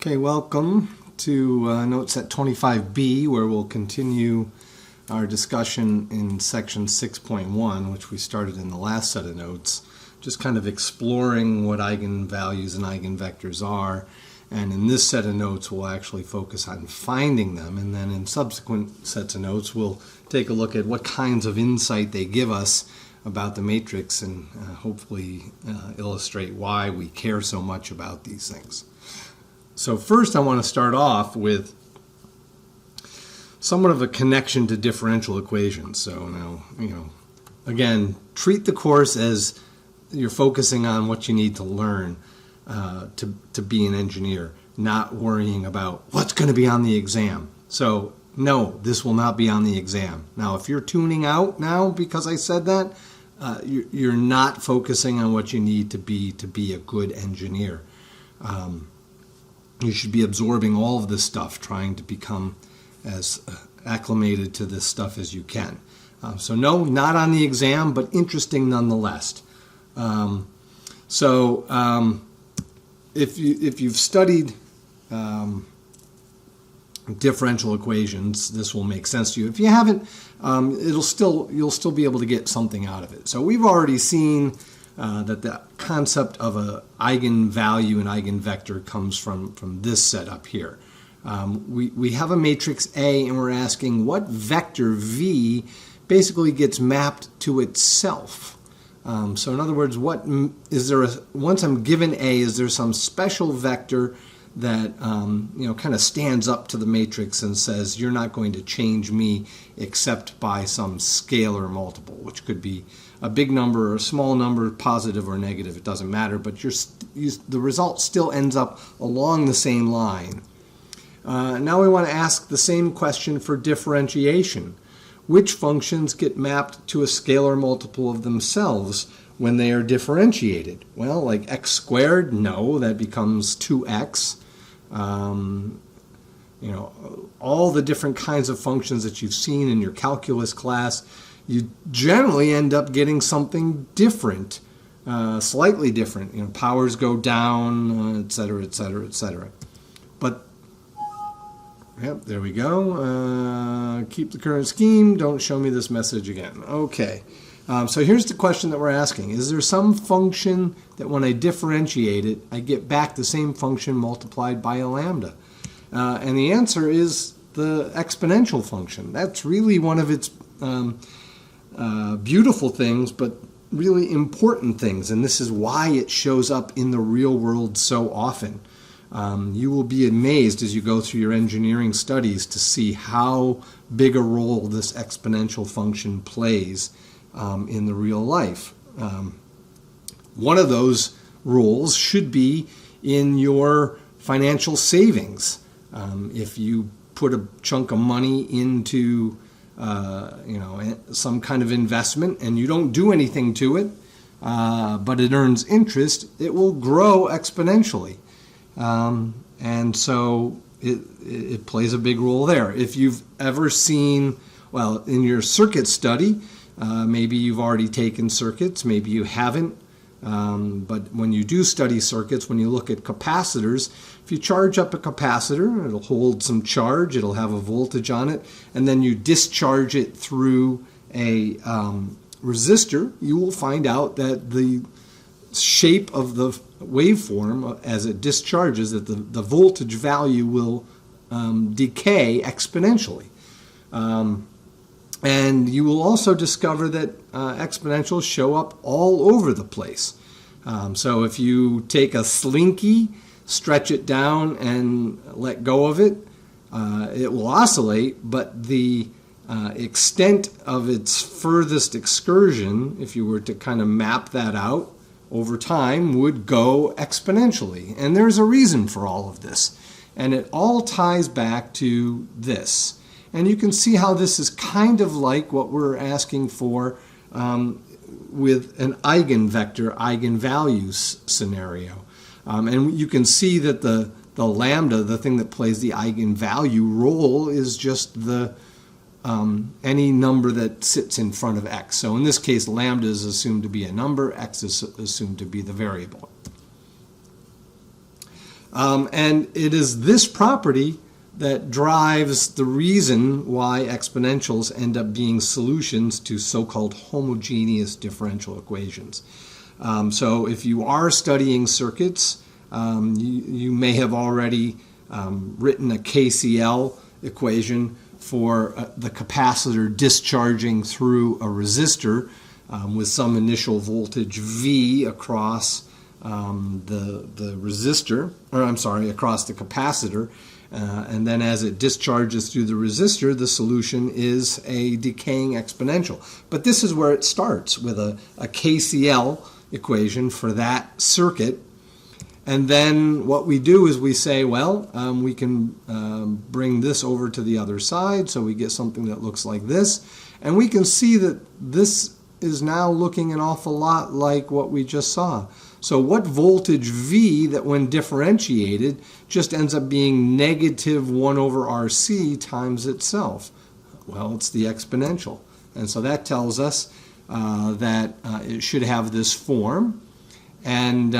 Okay, welcome to Note Set 25B, where we'll continue our discussion in section 6.1, which we started in the last set of notes, just kind of exploring what eigenvalues and eigenvectors are. And in this set of notes, we'll actually focus on finding them. And then in subsequent sets of notes, we'll take a look at what kinds of insight they give us about the matrix and hopefully illustrate why we care so much about these things. So first I want to start off with somewhat of a connection to differential equations. So now, again, treat the course as you're focusing on what you need to learn to be an engineer, not worrying about what's going to be on the exam. So no, this will not be on the exam. Now, if you're tuning out now because I said that, you're not focusing on what you need to be a good engineer. You should be absorbing all of this stuff, trying to become as acclimated to this stuff as you can. So no, not on the exam, but interesting nonetheless. If you've studied differential equations, this will make sense to you. If you haven't, you'll still be able to get something out of it. So we've already seen that the concept of an eigenvalue and eigenvector comes from this setup here. We have a matrix A, and we're asking what vector V basically gets mapped to itself. So in other words, once I'm given A, is there some special vector that kind of stands up to the matrix and says you're not going to change me except by some scalar multiple, which could be a big number or a small number, positive or negative, it doesn't matter, but the result still ends up along the same line. Now we want to ask the same question for differentiation. Which functions get mapped to a scalar multiple of themselves when they are differentiated? Well, like x squared, no, that becomes 2x. All the different kinds of functions that you've seen in your calculus class, you generally end up getting something different, slightly different. Powers go down, et cetera, et cetera, et cetera. But, yep, there we go. Keep the current scheme. Don't show me this message again. Okay. So here's the question that we're asking. Is there some function that when I differentiate it, I get back the same function multiplied by a lambda? And the answer is the exponential function. That's really one of its beautiful things, but really important things. And this is why it shows up in the real world so often. You will be amazed as you go through your engineering studies to see how big a role this exponential function plays in the real life. One of those roles should be in your financial savings. If you put a chunk of money into some kind of investment and you don't do anything to it, but it earns interest, it will grow exponentially. And so it plays a big role there. If you've ever seen, in your circuit study, maybe you've already taken circuits, maybe you haven't. But when you do study circuits, when you look at capacitors, if you charge up a capacitor, it'll hold some charge, it'll have a voltage on it, and then you discharge it through a resistor, you will find out that the shape of the waveform as it discharges, that the voltage value will decay exponentially. And you will also discover that exponentials show up all over the place. So if you take a slinky, stretch it down and let go of it, it will oscillate, but the extent of its furthest excursion, if you were to kind of map that out over time, would go exponentially. And there's a reason for all of this. And it all ties back to this. And you can see how this is kind of like what we're asking for with an eigenvector, eigenvalues scenario. And you can see that the lambda, the thing that plays the eigenvalue role, is just any number that sits in front of x. So in this case, lambda is assumed to be a number, x is assumed to be the variable. And it is this property that drives the reason why exponentials end up being solutions to so-called homogeneous differential equations. So if you are studying circuits, you may have already written a KCL equation for the capacitor discharging through a resistor with some initial voltage V across the resistor, or I'm sorry, across the capacitor, and then as it discharges through the resistor, the solution is a decaying exponential. But this is where it starts, with a KCL equation for that circuit. And then what we do is we say, well, we can bring this over to the other side, so we get something that looks like this. And we can see that this is now looking an awful lot like what we just saw. So what voltage V that when differentiated just ends up being negative 1 over RC times itself? Well, it's the exponential. And so that tells us that it should have this form. And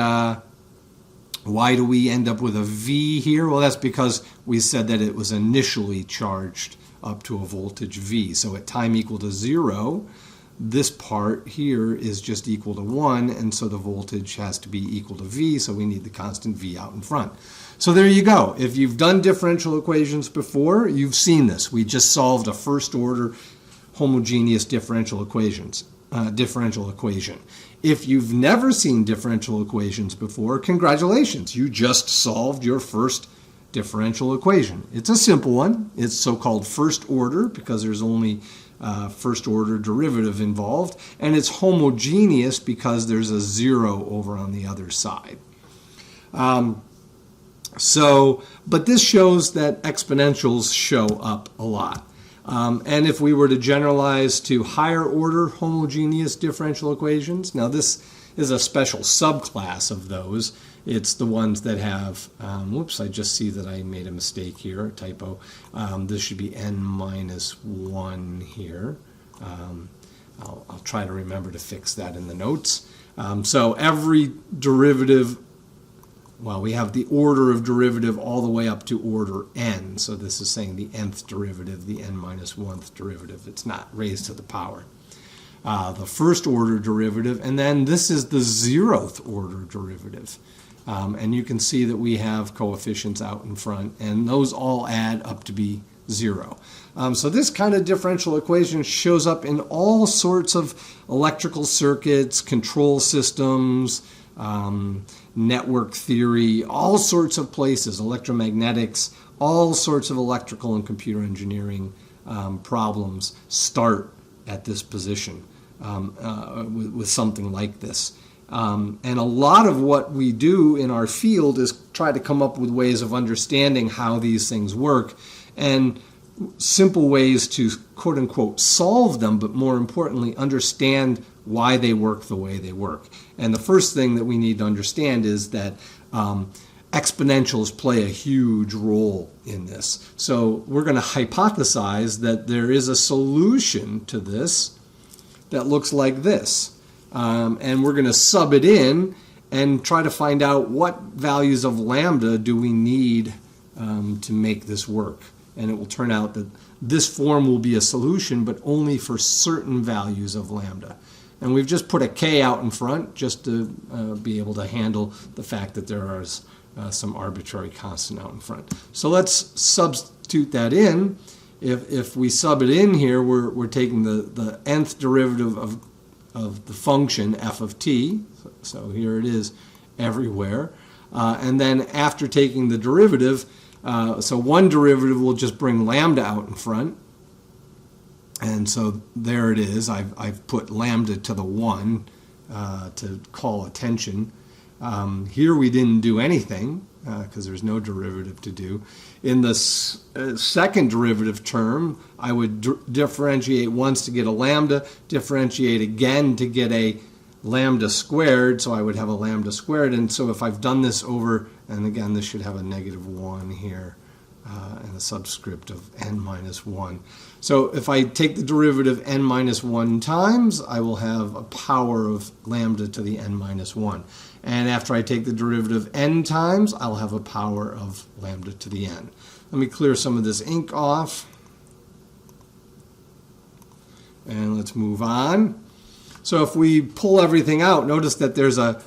why do we end up with a V here? Well, that's because we said that it was initially charged up to a voltage V. So at time equal to 0, this part here is just equal to 1, and so the voltage has to be equal to V, so we need the constant V out in front. So there you go. If you've done differential equations before, you've seen this. We just solved a first-order homogeneous differential equation. If you've never seen differential equations before, congratulations. You just solved your first differential equation. It's a simple one. It's so-called first order because there's only first order derivative involved, and it's homogeneous because there's a 0 over on the other side. But this shows that exponentials show up a lot. And if we were to generalize to higher order homogeneous differential equations, now this is a special subclass of those. It's the ones that have, whoops, I just see that I made a mistake here, a typo. This should be n minus 1 here. I'll try to remember to fix that in the notes. So every derivative, well, we have the order of derivative all the way up to order n. So this is saying the nth derivative, the n minus 1th derivative. It's not raised to the power. The first order derivative, and then this is the 0th order derivative. And you can see that we have coefficients out in front, and those all add up to be 0. So this kind of differential equation shows up in all sorts of electrical circuits, control systems, network theory, all sorts of places, electromagnetics, all sorts of electrical and computer engineering problems start at this position with something like this. And a lot of what we do in our field is try to come up with ways of understanding how these things work and simple ways to quote-unquote solve them, but more importantly, understand why they work the way they work. And the first thing that we need to understand is that exponentials play a huge role in this. So we're going to hypothesize that there is a solution to this that looks like this. And we're going to sub it in and try to find out what values of lambda do we need to make this work. And it will turn out that this form will be a solution, but only for certain values of lambda. And we've just put a k out in front just to be able to handle the fact that there is some arbitrary constant out in front. So let's substitute that in. If we sub it in here, we're taking the nth derivative of the function f of t. So here it is everywhere. And then after taking the derivative, so one derivative will just bring lambda out in front. And so there it is. I've put lambda to the 1 to call attention. Here we didn't do anything because there's no derivative to do. In the second derivative term, I would differentiate once to get a lambda, differentiate again to get a lambda squared, so I would have a lambda squared. And so if I've done this over, and again this should have a negative 1 here, and a subscript of n minus 1. So if I take the derivative n minus 1 times, I will have a power of lambda to the n minus 1. And after I take the derivative n times, I'll have a power of lambda to the n. Let me clear some of this ink off. And let's move on. So if we pull everything out, notice that there's a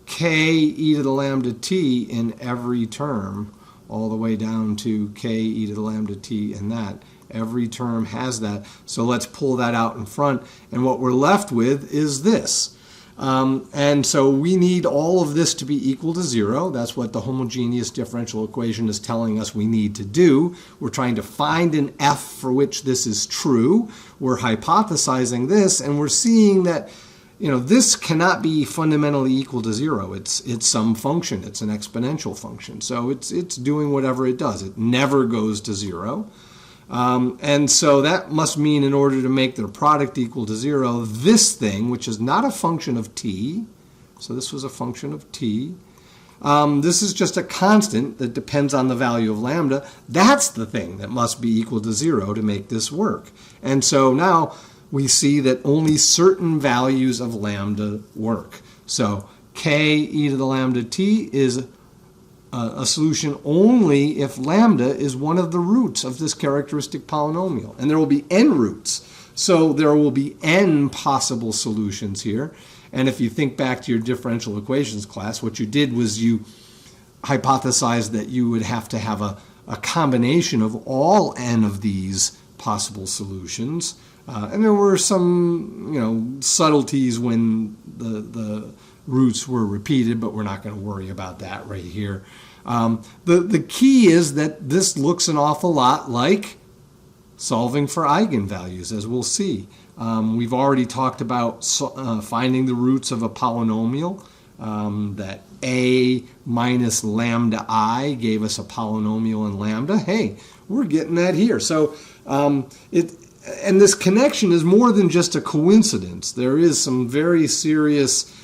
k e to the lambda t in every term, all the way down to k e to the lambda t in that. Every term has that. So let's pull that out in front. And what we're left with is this. And so we need all of this to be equal to 0. That's what the homogeneous differential equation is telling us we need to do. We're trying to find an f for which this is true. We're hypothesizing this, and we're seeing that this cannot be fundamentally equal to 0. It's some function. It's an exponential function. So it's doing whatever it does. It never goes to 0. And so that must mean in order to make their product equal to 0, this thing, which is not a function of t, so this was a function of t, this is just a constant that depends on the value of lambda. That's the thing that must be equal to 0 to make this work. And so now we see that only certain values of lambda work. So k e to the lambda t is a solution only if lambda is one of the roots of this characteristic polynomial. And there will be n roots. So there will be n possible solutions here. And if you think back to your differential equations class, what you did was you hypothesized that you would have to have a combination of all n of these possible solutions. And there were some subtleties when the roots were repeated, but we're not going to worry about that right here. The key is that this looks an awful lot like solving for eigenvalues, as we'll see. We've already talked about finding the roots of a polynomial, that a minus lambda I gave us a polynomial in lambda. Hey, we're getting that here. So and this connection is more than just a coincidence. There is some very serious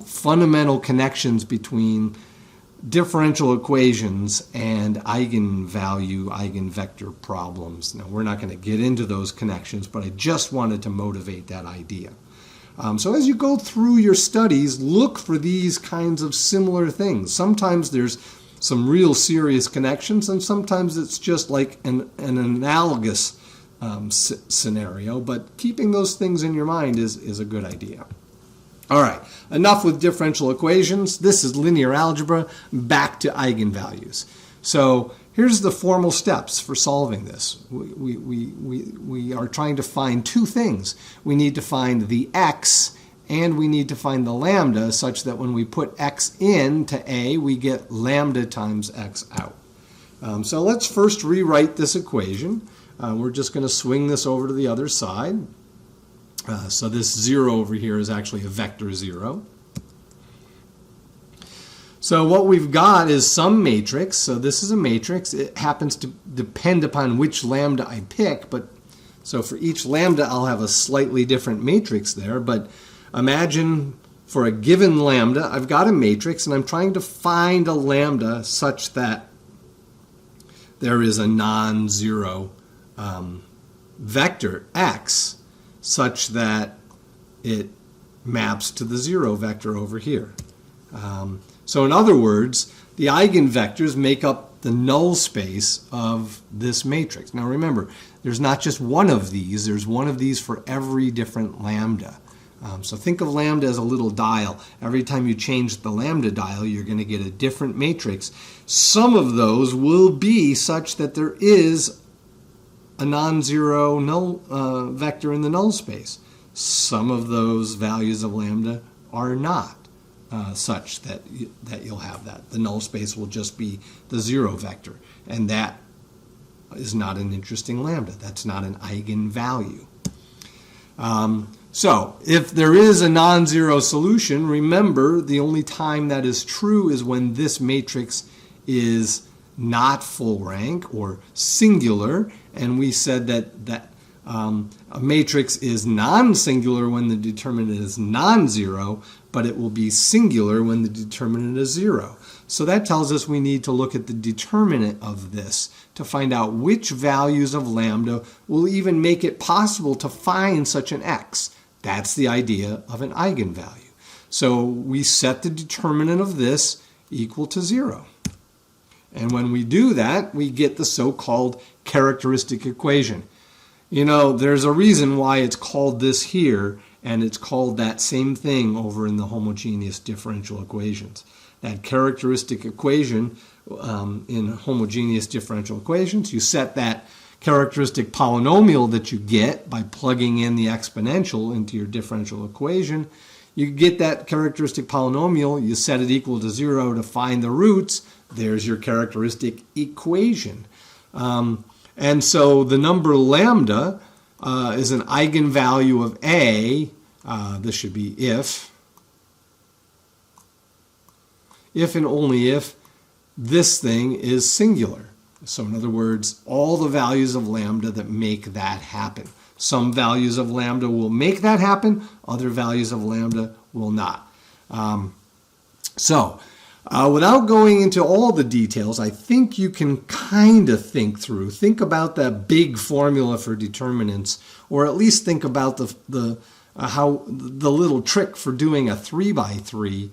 fundamental connections between differential equations and eigenvalue, eigenvector problems. Now, we're not going to get into those connections, but I just wanted to motivate that idea. So as you go through your studies, look for these kinds of similar things. Sometimes there's some real serious connections, and sometimes it's just like an analogous scenario, but keeping those things in your mind is a good idea. All right, enough with differential equations. This is linear algebra. Back to eigenvalues. So here's the formal steps for solving this. We are trying to find two things. We need to find the x, and we need to find the lambda, such that when we put x into A, we get lambda times x out. So let's first rewrite this equation. We're just going to swing this over to the other side. So this 0 over here is actually a vector 0. So what we've got is some matrix. So this is a matrix. It happens to depend upon which lambda I pick. But so for each lambda, I'll have a slightly different matrix there. But imagine for a given lambda, I've got a matrix, and I'm trying to find a lambda such that there is a non-zero vector x, such that it maps to the 0 vector over here. So in other words, the eigenvectors make up the null space of this matrix. Now remember, there's not just one of these, there's one of these for every different lambda. So think of lambda as a little dial. Every time you change the lambda dial, you're going to get a different matrix. Some of those will be such that there is a non-zero null vector in the null space. Some of those values of lambda are not such that you'll have that. The null space will just be the 0 vector, and that is not an interesting lambda. That's not an eigenvalue. So if there is a non-zero solution, remember the only time that is true is when this matrix is not full rank or singular, and we said that a matrix is non-singular when the determinant is non-zero, but it will be singular when the determinant is 0. So that tells us we need to look at the determinant of this to find out which values of lambda will even make it possible to find such an x. That's the idea of an eigenvalue. So we set the determinant of this equal to 0. And when we do that, we get the so-called characteristic equation. You know, there's a reason why it's called this here, and it's called that same thing over in the homogeneous differential equations. That characteristic equation in homogeneous differential equations, you set that characteristic polynomial that you get by plugging in the exponential into your differential equation. You get that characteristic polynomial, you set it equal to 0 to find the roots. There's your characteristic equation. And so the number lambda is an eigenvalue of A. This should be if and only if this thing is singular. So in other words, all the values of lambda that make that happen. Some values of lambda will make that happen, other values of lambda will not. Without going into all the details, I think you can kind of think about that big formula for determinants, or at least think about the little trick for doing a 3x3.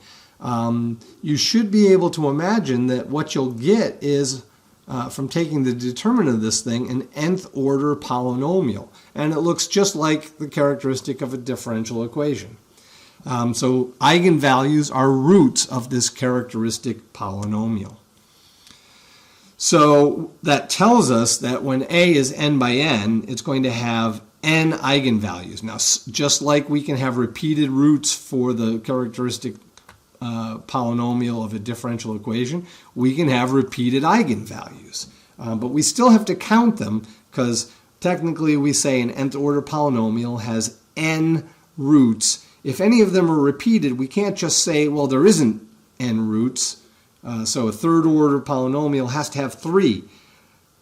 You should be able to imagine that what you'll get is, from taking the determinant of this thing, an nth order polynomial. And it looks just like the characteristic of a differential equation. So eigenvalues are roots of this characteristic polynomial. So that tells us that when A is n by n, it's going to have n eigenvalues. Now, just like we can have repeated roots for the characteristic polynomial of a differential equation, we can have repeated eigenvalues. But we still have to count them, because technically we say an nth order polynomial has n roots. If any of them are repeated, we can't just say, well, there isn't n roots. So a third order polynomial has to have 3.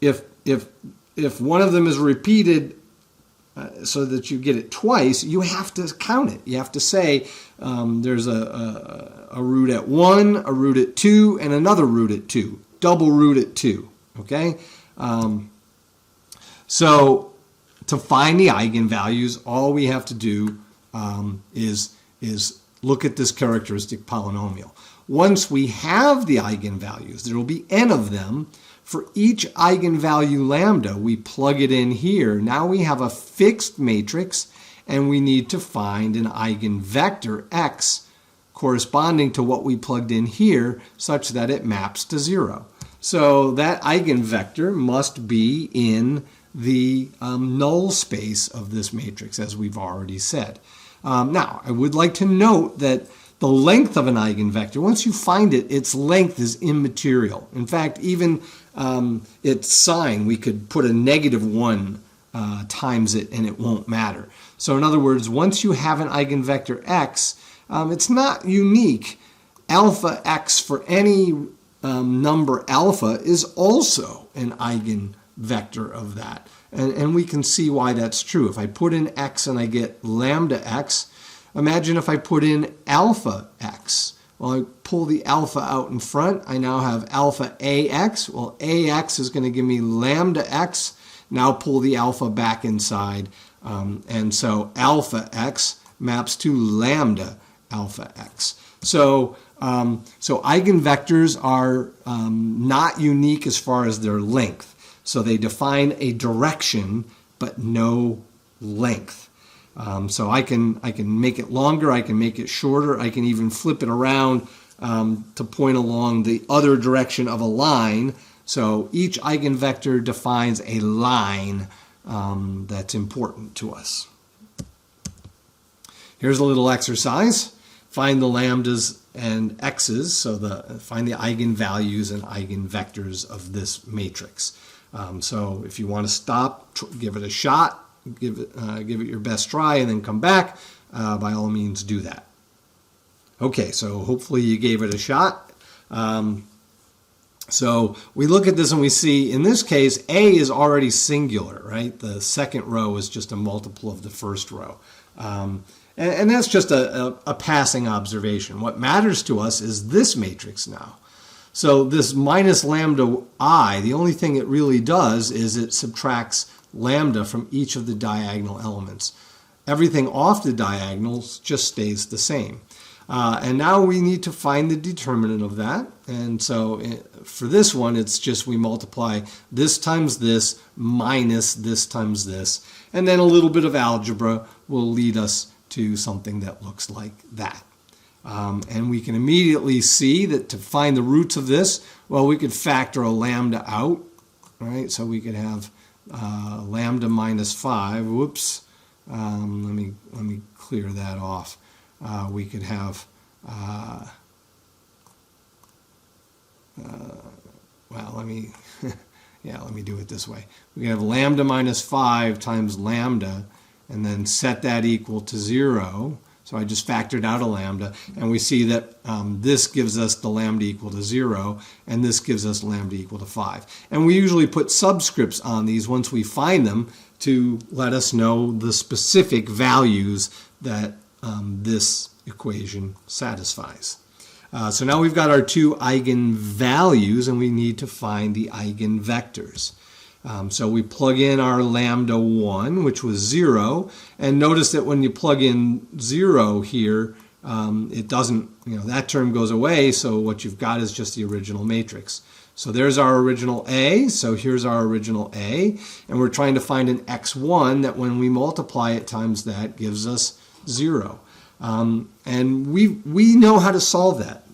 If one of them is repeated so that you get it twice, you have to count it. You have to say there's a root at 1, a root at 2, and another root at 2. Double root at 2. Okay? So to find the eigenvalues, all we have to do is look at this characteristic polynomial. Once we have the eigenvalues, there will be n of them. For each eigenvalue lambda, we plug it in here. Now we have a fixed matrix, and we need to find an eigenvector x corresponding to what we plugged in here, such that it maps to 0. So that eigenvector must be in the null space of this matrix, as we've already said. Now, I would like to note that the length of an eigenvector, once you find it, its length is immaterial. In fact, even its sign, we could put a -1 times it and it won't matter. So in other words, once you have an eigenvector x, it's not unique. Alpha x for any number alpha is also an eigenvector of that. And we can see why that's true. If I put in x and I get lambda x, imagine if I put in alpha x. Well, I pull the alpha out in front. I now have alpha ax. Well, ax is going to give me lambda x. Now pull the alpha back inside. And so alpha x maps to lambda alpha x. So eigenvectors are not unique as far as their length. So they define a direction, but no length. So I can make it longer, I can make it shorter, I can even flip it around to point along the other direction of a line. So each eigenvector defines a line that's important to us. Here's a little exercise. Find the lambdas and x's, so find the eigenvalues and eigenvectors of this matrix. So if you want to stop, give it a shot, give it your best try, and then come back, by all means do that. Okay, so hopefully you gave it a shot. So we look at this and we see, in this case, A is already singular, right? The second row is just a multiple of the first row. And that's just a passing observation. What matters to us is this matrix now. So this minus lambda I, the only thing it really does is it subtracts lambda from each of the diagonal elements. Everything off the diagonals just stays the same. And now we need to find the determinant of that. And so for this one, it's just we multiply this times this minus this times this. And then a little bit of algebra will lead us to something that looks like that. And we can immediately see that to find the roots of this, well, we could factor a lambda out, right? So we could have lambda minus 5. Whoops. Let me clear that off. We could have, well, let me do it this way. We can have lambda minus 5 times lambda, and then set that equal to 0. So I just factored out a lambda, and we see that this gives us the lambda equal to 0, and this gives us lambda equal to 5. And we usually put subscripts on these once we find them to let us know the specific values that this equation satisfies. So now we've got our two eigenvalues, and we need to find the eigenvectors. So we plug in our lambda 1, which was 0, and notice that when you plug in 0 here, it doesn't, that term goes away, so what you've got is just the original matrix. So there's our original A, so here's our original A, and we're trying to find an x1 that when we multiply it times that gives us 0. And we know how to solve that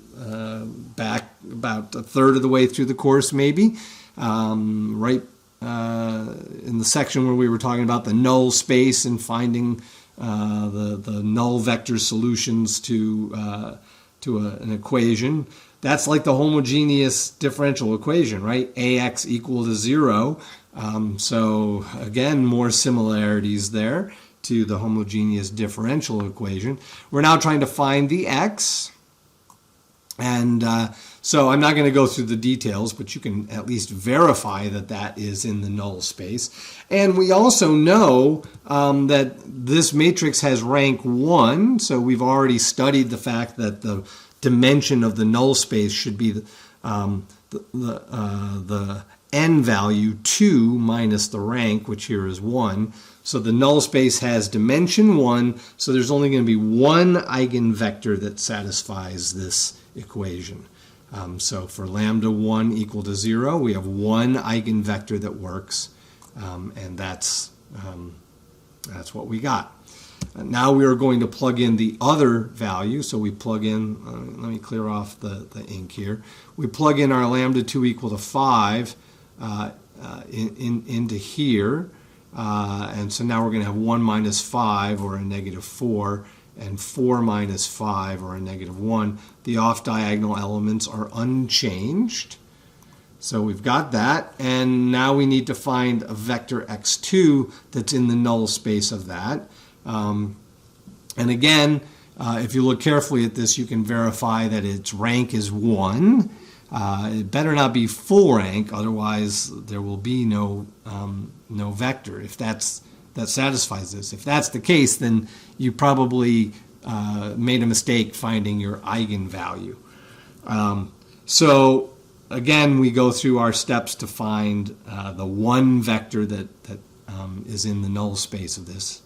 back about a third of the way through the course maybe, right in the section where we were talking about the null space and finding the null vector solutions to an equation. That's like the homogeneous differential equation, right? AX equal to 0. So again, more similarities there to the homogeneous differential equation. We're now trying to find the x. And so I'm not going to go through the details, but you can at least verify that that is in the null space. And we also know that this matrix has rank 1, so we've already studied the fact that the dimension of the null space should be the n value 2 minus the rank, which here is 1. So the null space has dimension 1, so there's only going to be one eigenvector that satisfies this equation. So for lambda 1 equal to 0, we have one eigenvector that works, and that's what we got. Now we are going to plug in the other value, so we plug in, let me clear off the ink here. We plug in our lambda 2 equal to 5 into here, and so now we're going to have 1 minus 5, or a negative 4, and 4 minus 5, or a negative 1. The off-diagonal elements are unchanged. So we've got that, and now we need to find a vector x2 that's in the null space of that. And again, if you look carefully at this, you can verify that its rank is 1. It better not be full rank, otherwise there will be no vector if that satisfies this. If that's the case, then you probably made a mistake finding your eigenvalue. So again, we go through our steps to find the one vector that is in the null space of this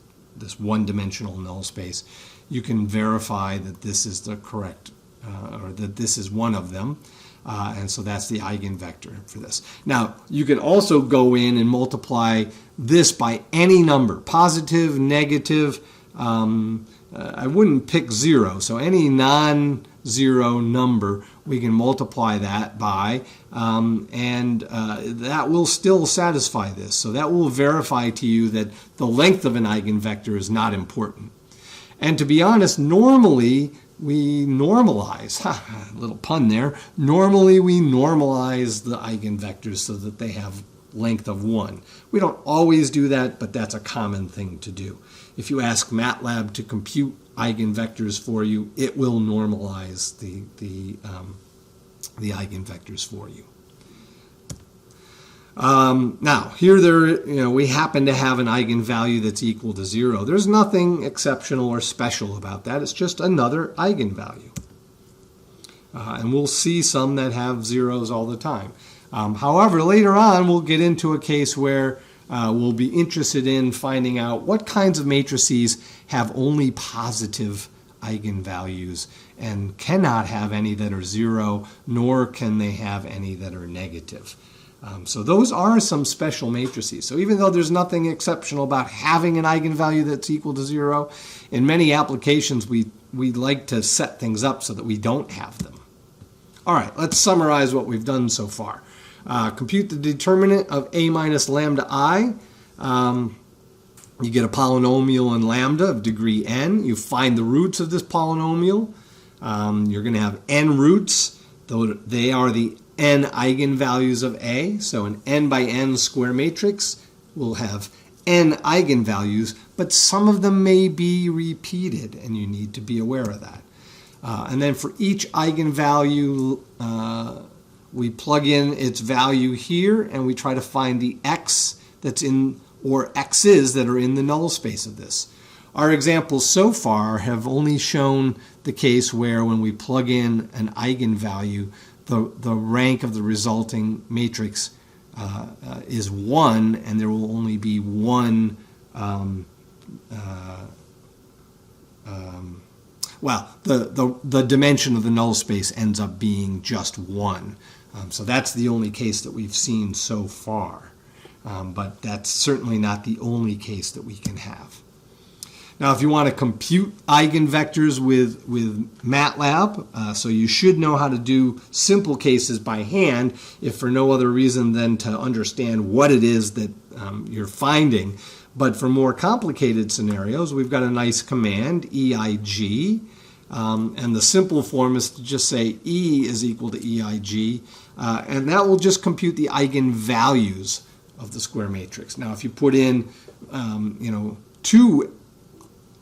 one-dimensional null space. You can verify that this is the correct, or that this is one of them. And so that's the eigenvector for this. Now, you can also go in and multiply this by any number, positive, negative. I wouldn't pick 0, so any non-zero number we can multiply that by, and that will still satisfy this. So that will verify to you that the length of an eigenvector is not important. And to be honest, normally we normalize, a little pun there, normally we normalize the eigenvectors so that they have length of 1. We don't always do that, but that's a common thing to do. If you ask MATLAB to compute eigenvectors for you, it will normalize the eigenvectors for you. Now, here we happen to have an eigenvalue that's equal to 0. There's nothing exceptional or special about that. It's just another eigenvalue. And we'll see some that have zeros all the time. However, later on, we'll get into a case where we'll be interested in finding out what kinds of matrices have only positive eigenvalues and cannot have any that are zero, nor can they have any that are negative. So those are some special matrices. So even though there's nothing exceptional about having an eigenvalue that's equal to zero, in many applications we like to set things up so that we don't have them. All right, let's summarize what we've done so far. Compute the determinant of a minus lambda I. You get a polynomial in lambda of degree n. You find the roots of this polynomial. You're going to have n roots, though they are the n eigenvalues of A. So an n by n square matrix will have n eigenvalues, but some of them may be repeated, and you need to be aware of that. And then for each eigenvalue, we plug in its value here, and we try to find the x that's in, or x's that are in the null space of this. Our examples so far have only shown the case where when we plug in an eigenvalue, the rank of the resulting matrix is 1, and there will only be one, the dimension of the null space ends up being just 1. So that's the only case that we've seen so far. But that's certainly not the only case that we can have. Now, if you want to compute eigenvectors with MATLAB, so you should know how to do simple cases by hand, if for no other reason than to understand what it is that you're finding. But for more complicated scenarios, we've got a nice command, EIG, and the simple form is to just say E is equal to EIG, and that will just compute the eigenvalues of the square matrix. Now, if you put in, two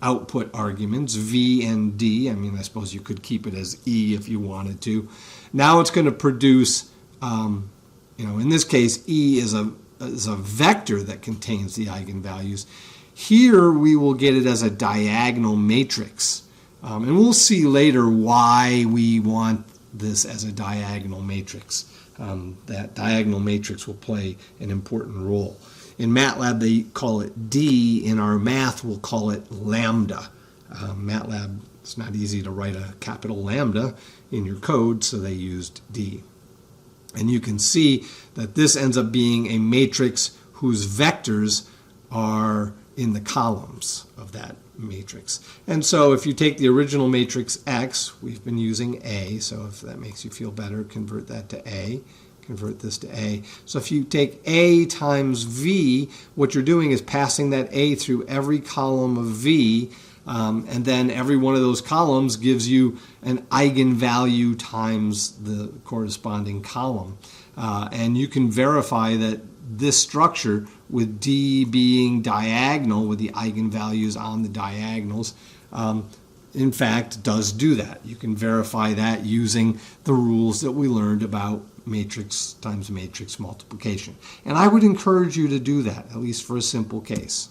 output arguments, V and D, I suppose you could keep it as E if you wanted to. Now it's going to produce, in this case, E is a vector that contains the eigenvalues. Here we will get it as a diagonal matrix. And we'll see later why we want this as a diagonal matrix. That diagonal matrix will play an important role. In MATLAB, they call it D. In our math, we'll call it lambda. MATLAB, it's not easy to write a capital lambda in your code, so they used D. And you can see that this ends up being a matrix whose vectors are in the columns of that matrix. And so if you take the original matrix X, we've been using A, so if that makes you feel better, convert that to A. Convert this to A. So if you take A times V, what you're doing is passing that A through every column of V, and then every one of those columns gives you an eigenvalue times the corresponding column. And you can verify that this structure, with D being diagonal, with the eigenvalues on the diagonals, in fact does do that. You can verify that using the rules that we learned about matrix times matrix multiplication. And I would encourage you to do that, at least for a simple case.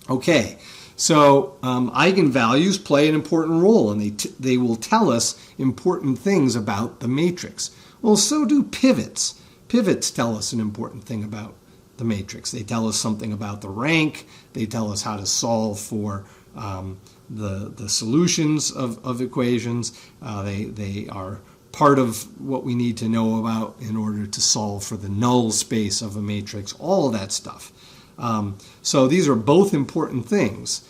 Okay, so eigenvalues play an important role, and they will tell us important things about the matrix. Well, so do pivots. Pivots tell us an important thing about the matrix. They tell us something about the rank. They tell us how to solve for the solutions of equations. They are part of what we need to know about in order to solve for the null space of a matrix, all of that stuff. So these are both important things.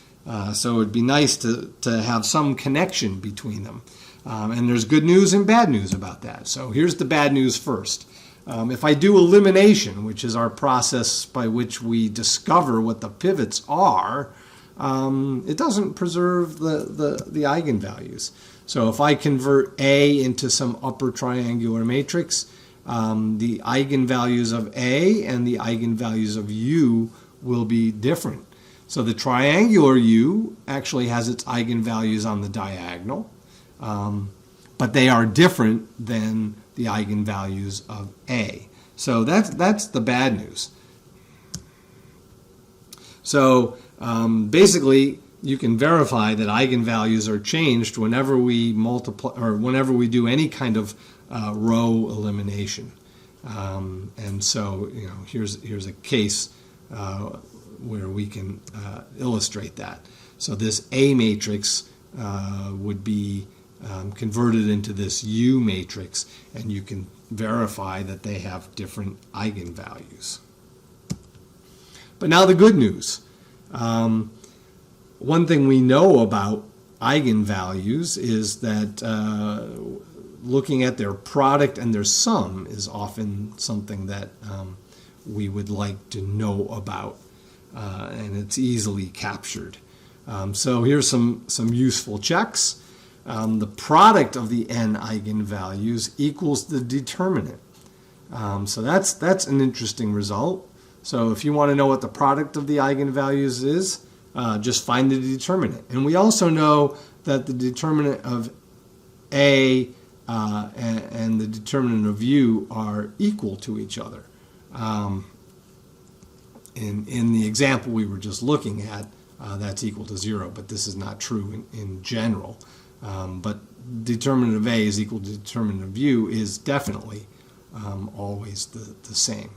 So it would be nice to have some connection between them. And there's good news and bad news about that. So here's the bad news first. If I do elimination, which is our process by which we discover what the pivots are, it doesn't preserve the eigenvalues. So if I convert A into some upper triangular matrix, the eigenvalues of A and the eigenvalues of U will be different. So the triangular U actually has its eigenvalues on the diagonal, but they are different than the eigenvalues of A. So that's the bad news. So basically, you can verify that eigenvalues are changed whenever we multiply or whenever we do any kind of row elimination. And so, here's a case where we can illustrate that. So this A matrix would be converted into this U matrix, and you can verify that they have different eigenvalues. But now the good news. One thing we know about eigenvalues is that looking at their product and their sum is often something that we would like to know about, and it's easily captured. So here's some useful checks. The product of the n eigenvalues equals the determinant. So that's an interesting result. So if you want to know what the product of the eigenvalues is, just find the determinant. And we also know that the determinant of A and the determinant of U are equal to each other. In the example we were just looking at, that's equal to 0, but this is not true in general. But determinant of A is equal to determinant of U is definitely always the same.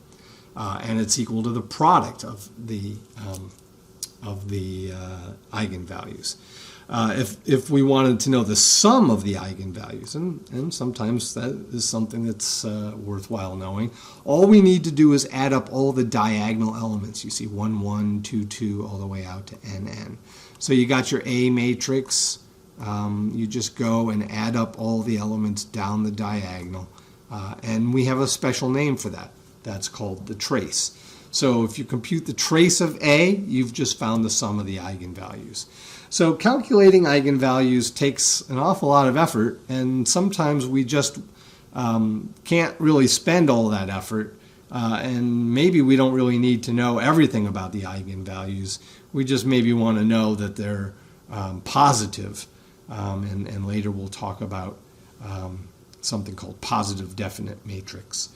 And it's equal to the product of the eigenvalues. If we wanted to know the sum of the eigenvalues, and sometimes that is something that's worthwhile knowing, all we need to do is add up all the diagonal elements. You see 1, 1, 2, 2, all the way out to n. So you got your A matrix. You just go and add up all the elements down the diagonal. And we have a special name for that. That's called the trace. So if you compute the trace of A, you've just found the sum of the eigenvalues. So calculating eigenvalues takes an awful lot of effort, and sometimes we just can't really spend all that effort, and maybe we don't really need to know everything about the eigenvalues. We just maybe want to know that they're positive, and later we'll talk about something called positive definite matrix.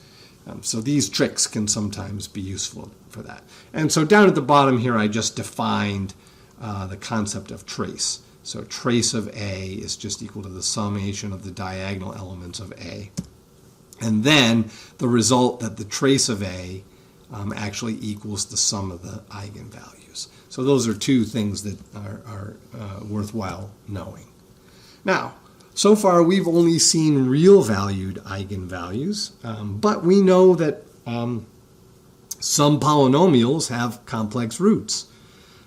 So these tricks can sometimes be useful for that. And so down at the bottom here, I just defined the concept of trace. So trace of A is just equal to the summation of the diagonal elements of A. And then the result that the trace of A actually equals the sum of the eigenvalues. So those are two things that are worthwhile knowing. Now, so far we've only seen real valued eigenvalues, but we know that some polynomials have complex roots.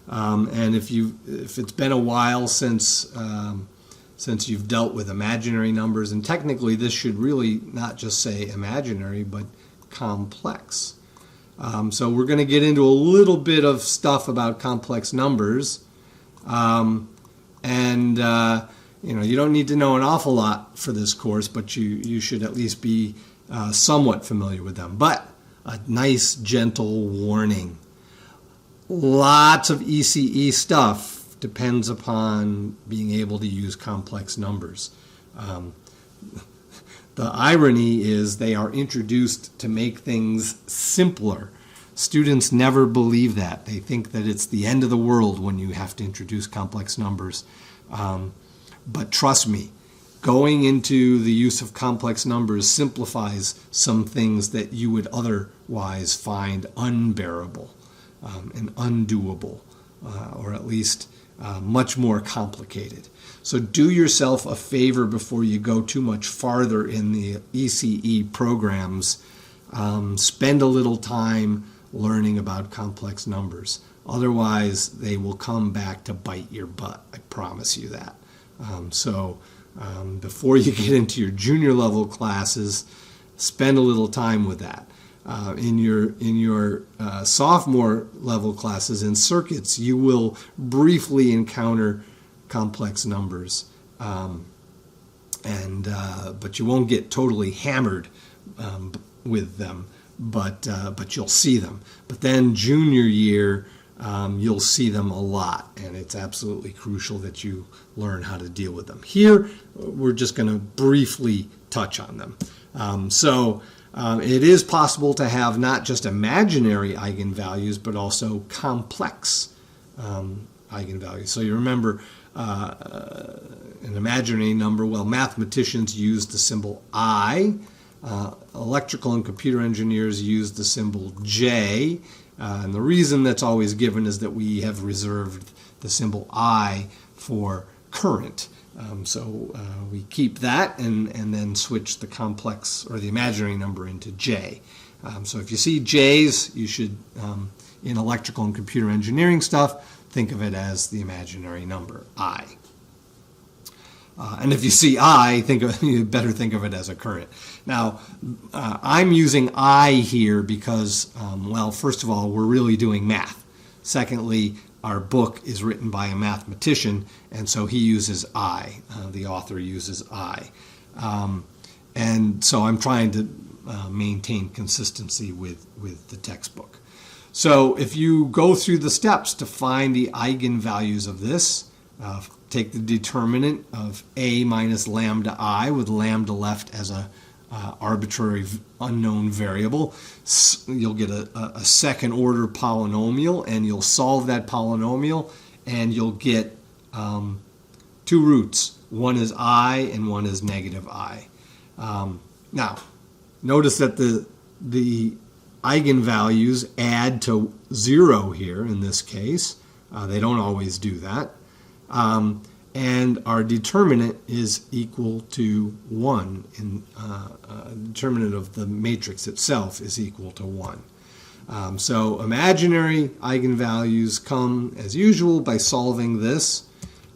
And if it's been a while since you've dealt with imaginary numbers, and technically this should really not just say imaginary, but complex. So we're going to get into a little bit of stuff about complex numbers, you don't need to know an awful lot for this course, but you should at least be somewhat familiar with them. But a nice gentle warning. Lots of ECE stuff depends upon being able to use complex numbers. The irony is they are introduced to make things simpler. Students never believe that. They think that it's the end of the world when you have to introduce complex numbers. But trust me, going into the use of complex numbers simplifies some things that you would otherwise find unbearable and undoable, or at least much more complicated. So do yourself a favor before you go too much farther in the ECE programs. Spend a little time learning about complex numbers. Otherwise, they will come back to bite your butt. I promise you that. Before you get into your junior level classes, spend a little time with that. In your sophomore level classes in circuits, you will briefly encounter complex numbers, but you won't get totally hammered with them. But you'll see them. But then junior year, you'll see them a lot, and it's absolutely crucial that you learn how to deal with them. Here, we're just going to briefly touch on them. It is possible to have not just imaginary eigenvalues, but also complex eigenvalues. So you remember an imaginary number, well, mathematicians use the symbol I. Electrical and computer engineers use the symbol J. And the reason that's always given is that we have reserved the symbol I for current. So we keep that and then switch the complex or the imaginary number into J. So if you see J's, you should, in electrical and computer engineering stuff, think of it as the imaginary number I. And if you see I, you better think of it as a current. Now, I'm using I here because, well, first of all, we're really doing math. Secondly, our book is written by a mathematician, and so he uses I. The author uses I. And so I'm trying to maintain consistency with the textbook. So if you go through the steps to find the eigenvalues of this, take the determinant of a minus lambda I with lambda left as a arbitrary unknown variable. You'll get a second order polynomial, and you'll solve that polynomial, and you'll get two roots. One is I and one is negative I. Now, notice that the eigenvalues add to 0 here in this case. They don't always do that. And our determinant is equal to 1. Determinant of the matrix itself is equal to 1. So imaginary eigenvalues come, as usual, by solving this.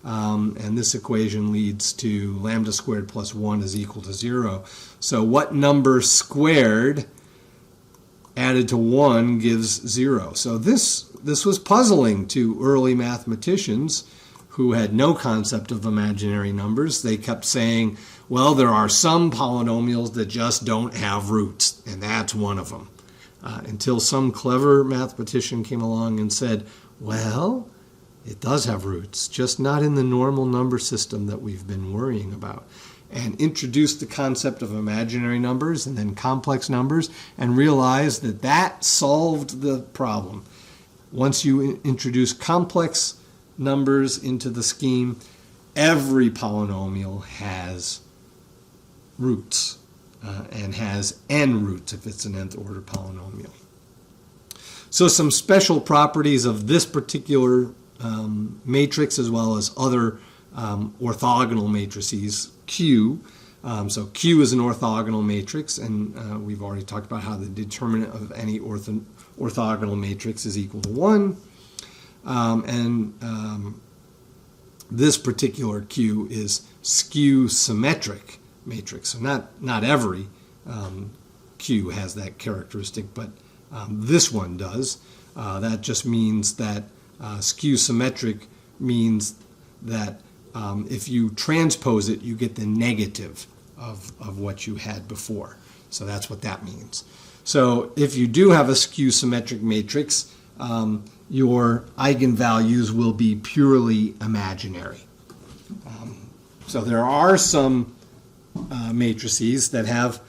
And this equation leads to lambda squared plus 1 is equal to 0. So what number squared added to 1 gives 0? So this was puzzling to early mathematicians who had no concept of imaginary numbers. They kept saying, well, there are some polynomials that just don't have roots, and that's one of them. Until some clever mathematician came along and said, well, it does have roots, just not in the normal number system that we've been worrying about. And introduced the concept of imaginary numbers and then complex numbers, and realized that that solved the problem. Once you introduce complex numbers into the scheme, every polynomial has roots and has n roots if it's an nth order polynomial. So some special properties of this particular matrix, as well as other orthogonal matrices, Q. So Q is an orthogonal matrix, and we've already talked about how the determinant of any orthogonal matrix is equal to 1. This particular Q is skew symmetric matrix. So not every Q has that characteristic, but this one does. That just means that skew symmetric means that if you transpose it, you get the negative of what you had before. So that's what that means. So if you do have a skew symmetric matrix, your eigenvalues will be purely imaginary. So there are some matrices that have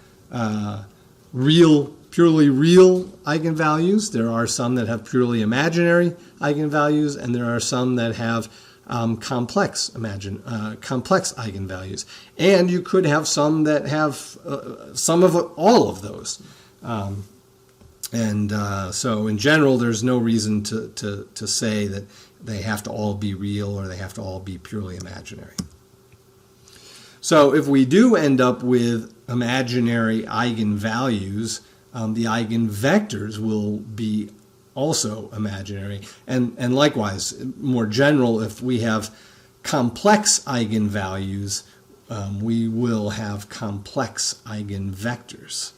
purely real eigenvalues. There are some that have purely imaginary eigenvalues, and there are some that have complex eigenvalues. And you could have some that have some of all of those. So in general, there's no reason to say that they have to all be real or they have to all be purely imaginary. So if we do end up with imaginary eigenvalues, the eigenvectors will be also imaginary. And likewise, more general, if we have complex eigenvalues, we will have complex eigenvectors.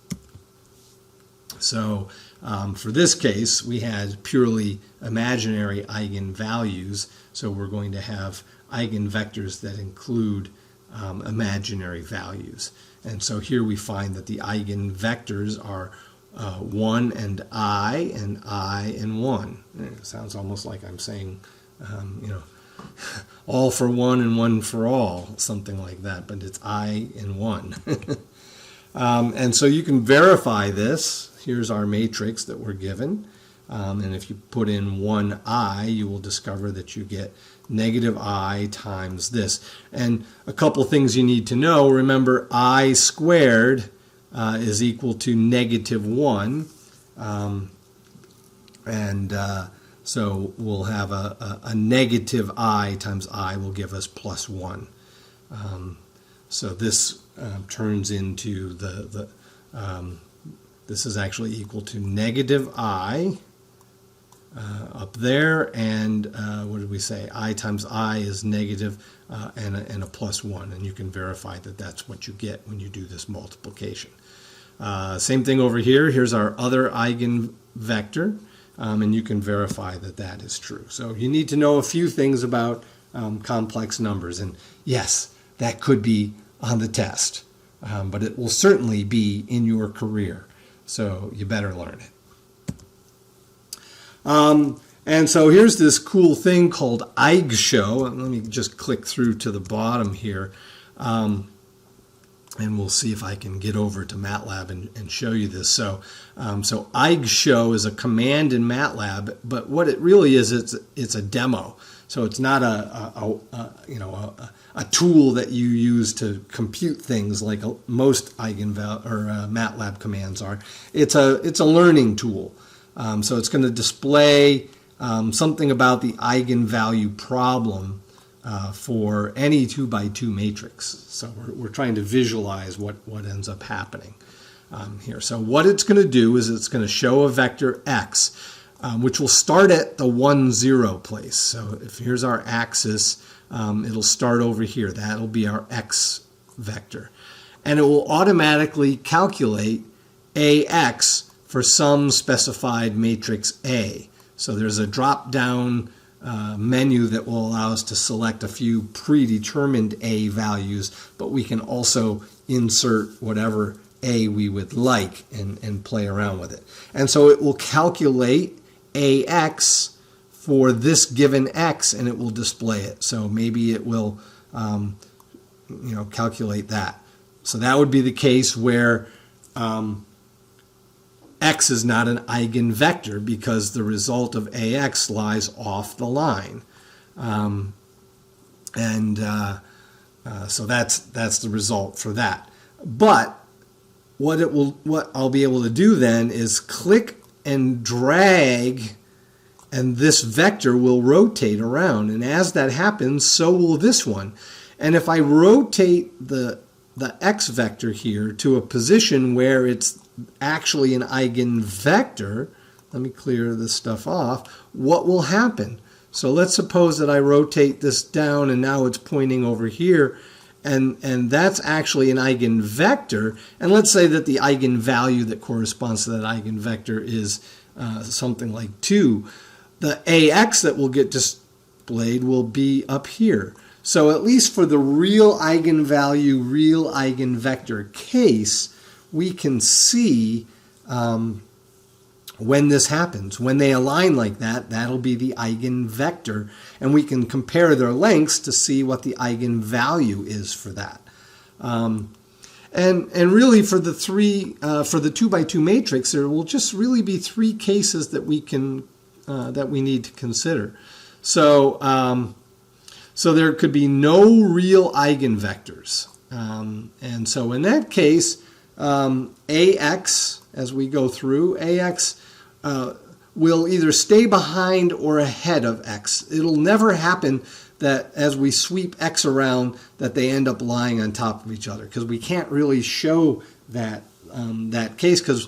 So for this case, we had purely imaginary eigenvalues, so we're going to have eigenvectors that include imaginary values. And so here we find that the eigenvectors are 1 and I and 1. It sounds almost like I'm saying, all for one and one for all, something like that, but it's I and 1. And so you can verify this. Here's our matrix that we're given. And if you put in 1i, you will discover that you get negative I times this. And a couple things you need to know. Remember, I squared is equal to negative 1. So we'll have a negative I times I will give us plus 1. So this turns into this is actually equal to negative I up there, and what did we say? I times I is negative and a plus 1, and you can verify that that's what you get when you do this multiplication. Same thing over here. Here's our other eigenvector, and you can verify that that is true. So you need to know a few things about complex numbers, and yes, that could be on the test, but it will certainly be in your career, so you better learn it. And so here's this cool thing called EigenShow. Let me just click through to the bottom here, and we'll see if I can get over to MATLAB and show you this. So EigenShow is a command in MATLAB, but what it really is, it's a demo. So it's not a tool that you use to compute things like most MATLAB commands are. It's a learning tool. So it's going to display something about the eigenvalue problem for any 2x2 matrix. So we're trying to visualize what ends up happening here. So what it's going to do is it's going to show a vector x, which will start at the 1, 0 place. So if here's our axis, it'll start over here. That'll be our x vector. And it will automatically calculate ax for some specified matrix A. So there's a drop-down menu that will allow us to select a few predetermined A values, but we can also insert whatever A we would like and play around with it. And so it will calculate AX for this given X, and it will display it. So maybe it will calculate that. So that would be the case where X is not an eigenvector because the result of AX lies off the line. So that's the result for that. But what I'll be able to do then is click and drag, and this vector will rotate around. And as that happens, so will this one. And if I rotate the X vector here to a position where it's actually an eigenvector, let me clear this stuff off, what will happen? So let's suppose that I rotate this down and now it's pointing over here, and that's actually an eigenvector, and let's say that the eigenvalue that corresponds to that eigenvector is something like 2. The AX that will get displayed will be up here. So at least for the real eigenvalue, real eigenvector case, we can see when this happens. When they align like that, that'll be the eigenvector, and we can compare their lengths to see what the eigenvalue is for that. And really for the 2x2 matrix, there will just really be 3 cases that we need to consider. So there could be no real eigenvectors, and so in that case, AX, as we go through, AX will either stay behind or ahead of X. It'll never happen that as we sweep X around that they end up lying on top of each other, because we can't really show that case, because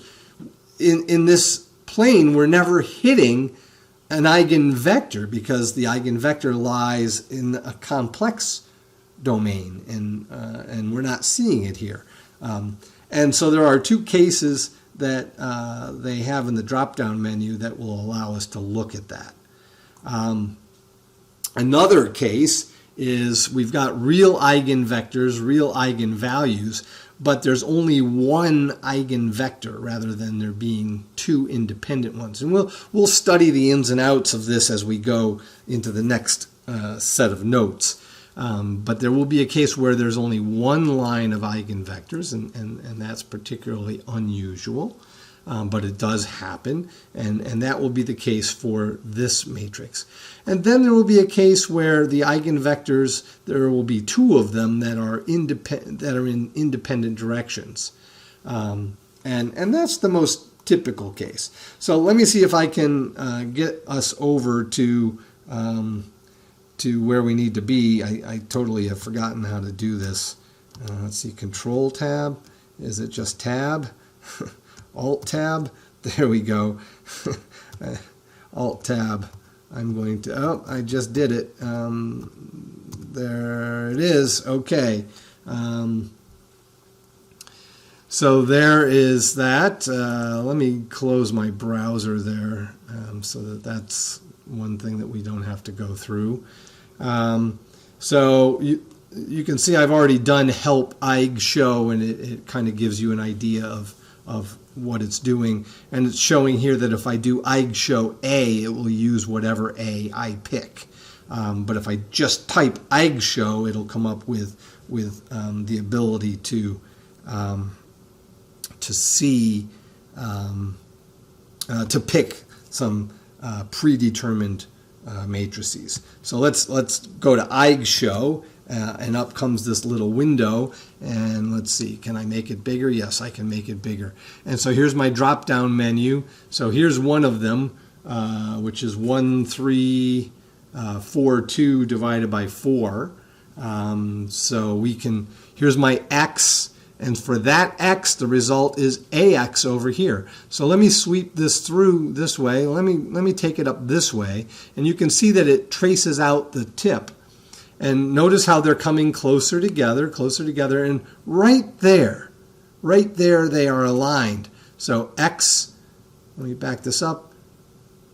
in this plane we're never hitting an eigenvector because the eigenvector lies in a complex domain, and we're not seeing it here. And so there are 2 cases that they have in the drop-down menu that will allow us to look at that. Another case is we've got real eigenvectors, real eigenvalues, but there's only one eigenvector rather than there being 2 independent ones. And we'll study the ins and outs of this as we go into the next set of notes. But there will be a case where there's only one line of eigenvectors, and that's particularly unusual. but it does happen, and that will be the case for this matrix. And then there will be a case where the eigenvectors, there will be two of them that are in independent directions. And that's the most typical case. So let me see if I can get us over to where we need to be. I totally have forgotten how to do this. Let's see, Control Tab. Is it just Tab? Alt-Tab. There we go. Alt-Tab. I'm going to, oh, I just did it. There it is. Okay. So there is that. Let me close my browser there so that's one thing that we don't have to go through. So you can see I've already done help EigenShow, and it kind of gives you an idea of what it's doing. And it's showing here that if I do EigenShow A, it will use whatever A I pick. But if I just type EigenShow, it'll come up with the ability to see, to pick some predetermined matrices. So let's go to EigenShow, and up comes this little window, and let's see, can I make it bigger? Yes, I can make it bigger. And so here's my drop-down menu. So here's one of them, which is 1, 3, 4, 2 divided by 4. So we can, here's my x, and for that x, the result is ax over here. So let me sweep this through this way. Let me take it up this way, and you can see that it traces out the tip. And notice how they're coming closer together, and right there they are aligned. So x, let me back this up.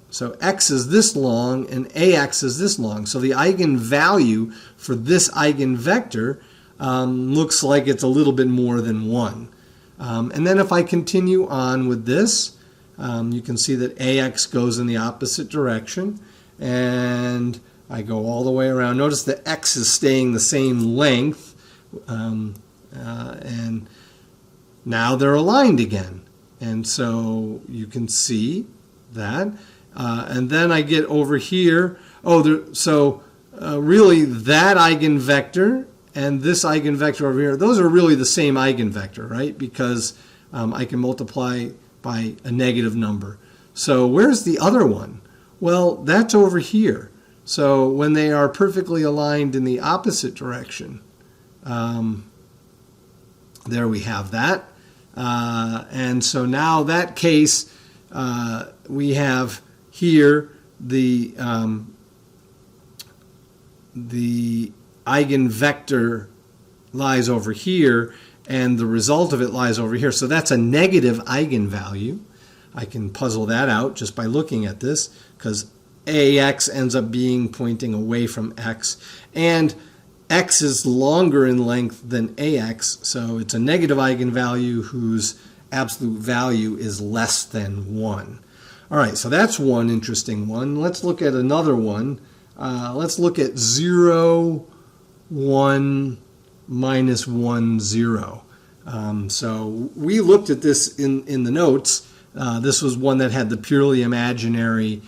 So x is this long, and ax is this long. So the eigenvalue for this eigenvector looks like it's a little bit more than 1. And then if I continue on with this, you can see that ax goes in the opposite direction, and I go all the way around. Notice the x is staying the same length, and now they're aligned again. And so you can see that. And then I get over here. Really that eigenvector and this eigenvector over here, those are really the same eigenvector, right? Because I can multiply by a negative number. So where's the other one? Well, that's over here. So when they are perfectly aligned in the opposite direction, there we have that. And so now that case, we have here the eigenvector lies over here, and the result of it lies over here. So that's a negative eigenvalue. I can puzzle that out just by looking at this, because ax ends up being pointing away from x, and x is longer in length than ax, so it's a negative eigenvalue whose absolute value is less than 1. All right, so that's one interesting one. Let's look at another one. Let's look at 0, 1, minus 1, 0. So we looked at this in the notes. This was one that had the purely imaginary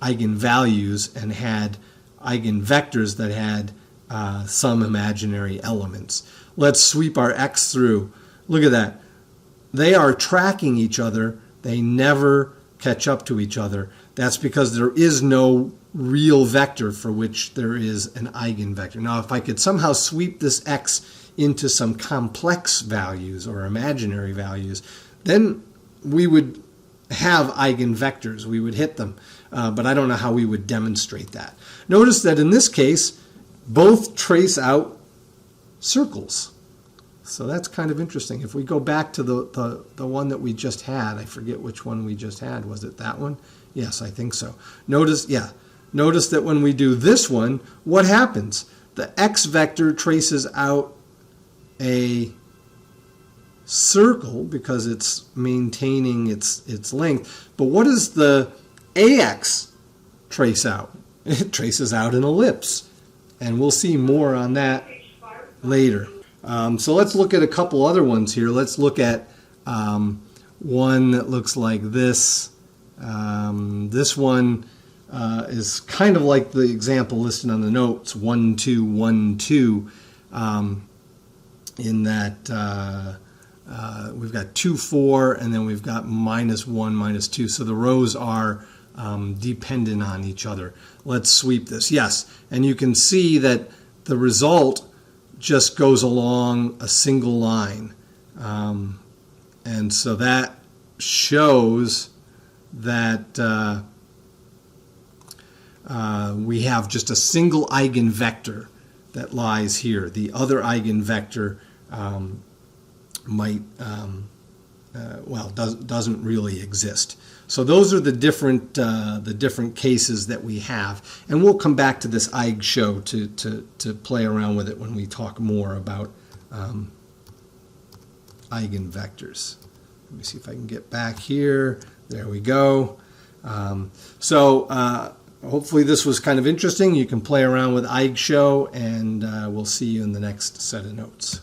eigenvalues and had eigenvectors that had some imaginary elements. Let's sweep our x through. Look at that. They are tracking each other. They never catch up to each other. That's because there is no real vector for which there is an eigenvector. Now, if I could somehow sweep this x into some complex values or imaginary values, then we would have eigenvectors. We would hit them. But I don't know how we would demonstrate that. Notice that in this case, both trace out circles. So that's kind of interesting. If we go back to the one that we just had, I forget which one we just had. Was it that one? Yes, I think so. Notice that when we do this one, what happens? The x vector traces out a circle because it's maintaining its length. But what does the ax trace out? It traces out an ellipse. And we'll see more on that later. So let's look at a couple other ones here. Let's look at one that looks like this. This one is kind of like the example listed on the notes, 1, 2, 1, 2, in that we've got 2, 4, and then we've got -1, -2. So the rows are dependent on each other. Let's sweep this. Yes, and you can see that the result just goes along a single line. And so that shows that we have just a single eigenvector that lies here. The other eigenvector doesn't really exist. So those are the different cases that we have, and we'll come back to this EigenShow to play around with it when we talk more about eigenvectors. Let me see if I can get back here. There we go. Hopefully this was kind of interesting. You can play around with EigenShow, and we'll see you in the next set of notes.